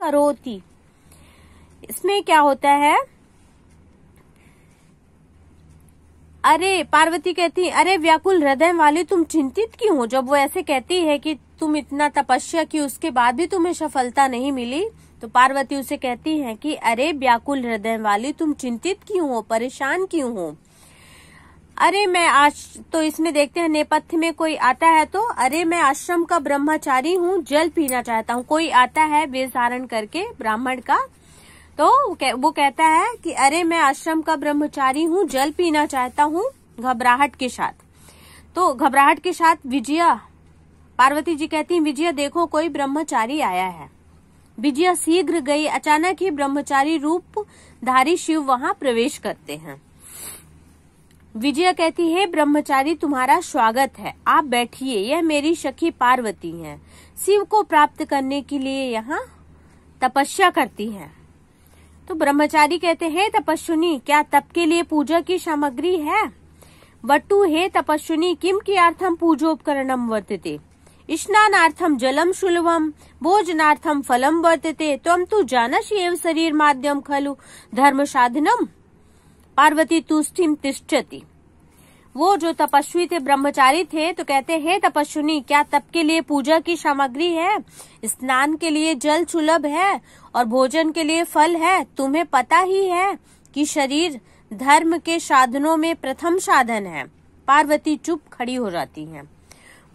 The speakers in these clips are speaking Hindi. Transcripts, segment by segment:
करोति। इसमें क्या होता है, अरे पार्वती कहती अरे व्याकुल हृदय वाली तुम चिंतित क्यों हो। जब वो ऐसे कहती है कि तुम इतना तपस्या की उसके बाद भी तुम्हें सफलता नहीं मिली, तो पार्वती उसे कहती है कि अरे व्याकुल हृदय वाली तुम चिंतित क्यों हो, परेशान क्यों हो। अरे मैं आज तो इसमें देखते हैं नेपथ्य में कोई आता है तो अरे मैं आश्रम का ब्रह्मचारी हूँ, जल पीना चाहता हूँ। कोई आता है वेश धारण करके ब्राह्मण का, तो वो कहता है कि अरे मैं आश्रम का ब्रह्मचारी हूँ, जल पीना चाहता हूँ, घबराहट के साथ। तो घबराहट के साथ विजया, पार्वती जी कहती हैं विजया देखो कोई ब्रह्मचारी आया है। विजया शीघ्र गई। अचानक ही ब्रह्मचारी रूप धारी शिव वहां प्रवेश करते हैं। विजया कहती है ब्रह्मचारी तुम्हारा स्वागत है, आप बैठिए, यह मेरी सखी पार्वती है, शिव को प्राप्त करने के लिए यहाँ तपस्या करती है। तो ब्रह्मचारी कहते हैं तपस्विनी क्या तप के लिए पूजा की सामग्री है। वटु हे तपस्विनी किम कियार्थम पूजोपकरणम वर्तते, स्नानार्थम जलम सुलभम भोजनार्थम फलम वर्तते, त्वं तु जानसि एव शरीर माध्यम खलु धर्म साधनम। पार्वती तुष्टिम तिष्ठति। वो जो तपस्वी थे, ब्रह्मचारी थे, तो कहते हैं तपस्विनी क्या तप के लिए पूजा की सामग्री है, स्नान के लिए जल सुलभ है और भोजन के लिए फल है। तुम्हें पता ही है कि शरीर धर्म के साधनों में प्रथम साधन है। पार्वती चुप खड़ी हो जाती है।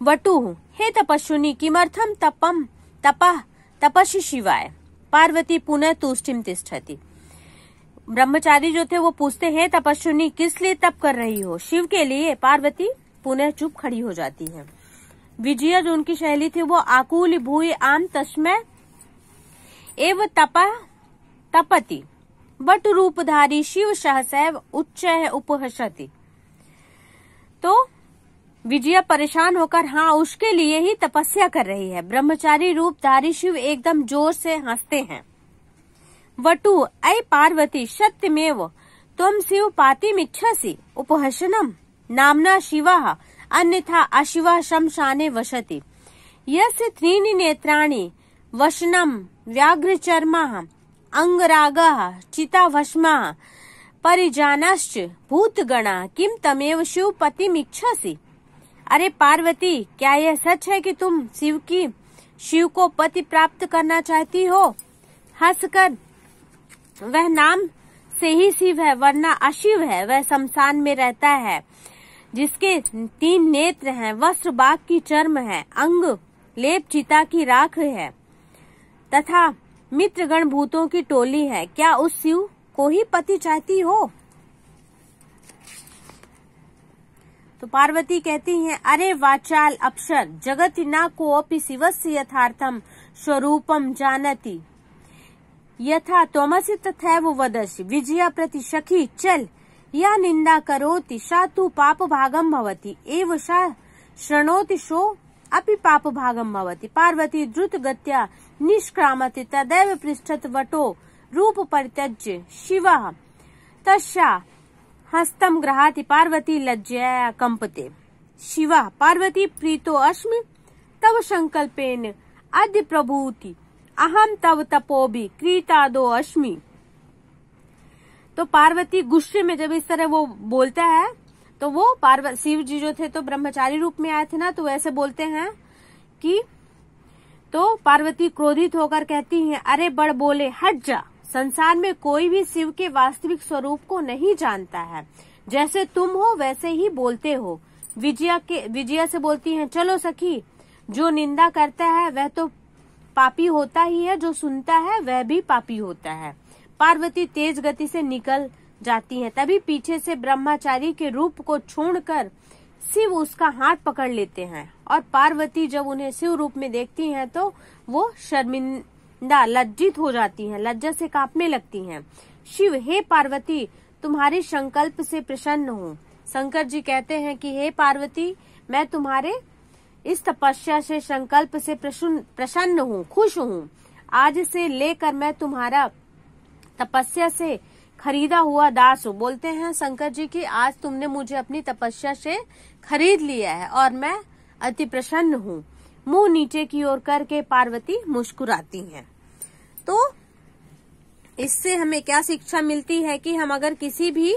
वटु हे तपस्विनी किमर्थम तपम तपः तपस्वी शिवाय। पार्वती पुनः तुष्टिम तिष्ठति। ब्रह्मचारी जो थे वो पूछते हैं तपस्विनी किस लिए तप कर रही हो, शिव के लिए। पार्वती पुनः चुप खड़ी हो जाती है। विजया जो उनकी सहेली थी वो आकुल भूय आम तस्मय एव तपः तपति, बट रूपधारी शिव सहसैव उच्च उपहसति। तो विजया परेशान होकर हाँ उसके लिए ही तपस्या कर रही है। ब्रह्मचारी रूपधारी शिव एकदम जोर से हंसते हैं। वटु अय पार्वती सत्यमेव त्वं शिव पातिमिच्छसि उपहसनम नाम्ना शिवः अन्यथा अशिवः शमशाने वसति, यस्य त्रीणि नेत्राणि वसनम व्याघ्रचर्मः अंगरागः चिताभस्मः परिजानश्च भूतगणः किम तमेव शिव पतिमिच्छसि। अरे पार्वती क्या यह सच है कि तुम शिव को पति प्राप्त करना चाहती हो। हंसकर वह नाम से ही शिव है वरना अशिव है। वह शमशान में रहता है, जिसके 3 नेत्र हैं, वस्त्र बाघ की चर्म है, अंग लेप चिता की राख है तथा मित्रगण भूतों की टोली है। क्या उस शिव को ही पति चाहती हो। तो पार्वती कहती हैं अरे वाचाल अप्सर जगत न कोऽपि शिवस्य यथार्थम स्वरूपम जानति, यथा त्वमसि तथैव वदसि। विजया प्रति सखी चल, या निंदा करोति सा तु पाप भागम भवति, एव सा शृणोति सो अपि पाप भागम भवति। पार्वती द्रुत गत्या निष्क्रामति, तदैव पृष्ठत वटो रूप परित्यज्य शिवः तस्या हस्तम ग्रहाति। पार्वती लज्जया कंपते। शिवः पार्वती प्रीतो अस्मि तव संकल्पेन अद्य प्रभूति, अहम तव तपोभि कृतादो अस्मि। तो पार्वती गुस्से में जब इस तरह वो बोलता है तो वो शिव जी जो थे तो ब्रह्मचारी रूप में आए थे ना, तो ऐसे बोलते हैं कि तो पार्वती क्रोधित होकर कहती हैं अरे बड़ बोले हट जा, संसार में कोई भी शिव के वास्तविक स्वरूप को नहीं जानता है, जैसे तुम हो वैसे ही बोलते हो। विजया से बोलती हैं चलो सखी, जो निंदा करता है वह तो पापी होता ही है, जो सुनता है वह भी पापी होता है। पार्वती तेज गति से निकल जाती हैं। तभी पीछे से ब्रह्मचारी के रूप को छोड़कर शिव उसका हाथ पकड़ लेते हैं और पार्वती जब उन्हें शिव रूप में देखती हैं तो वो शर्मिंदा लज्जित हो जाती हैं, लज्जा से कांपने लगती हैं। शिव हे पार्वती तुम्हारे संकल्प से प्रसन्न हूँ। शंकर जी कहते हैं कि हे पार्वती मैं तुम्हारे इस तपस्या से संकल्प से प्रसन्न हूँ, खुश हूँ। आज से लेकर मैं तुम्हारा तपस्या से खरीदा हुआ दास हूँ। बोलते हैं शंकर जी की आज तुमने मुझे अपनी तपस्या से खरीद लिया है और मैं अति प्रसन्न हूँ। मुंह नीचे की ओर करके पार्वती मुस्कुराती हैं। तो इससे हमें क्या शिक्षा मिलती है कि हम अगर किसी भी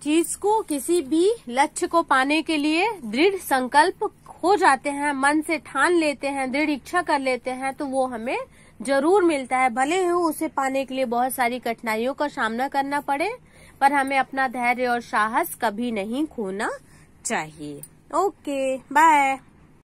चीज को, किसी भी लक्ष्य को पाने के लिए दृढ़ संकल्प हो जाते हैं, मन से ठान लेते हैं, दृढ़ इच्छा कर लेते हैं, तो वो हमें जरूर मिलता है। भले ही उसे पाने के लिए बहुत सारी कठिनाइयों का सामना करना पड़े, पर हमें अपना धैर्य और साहस कभी नहीं खोना चाहिए। Okay, bye.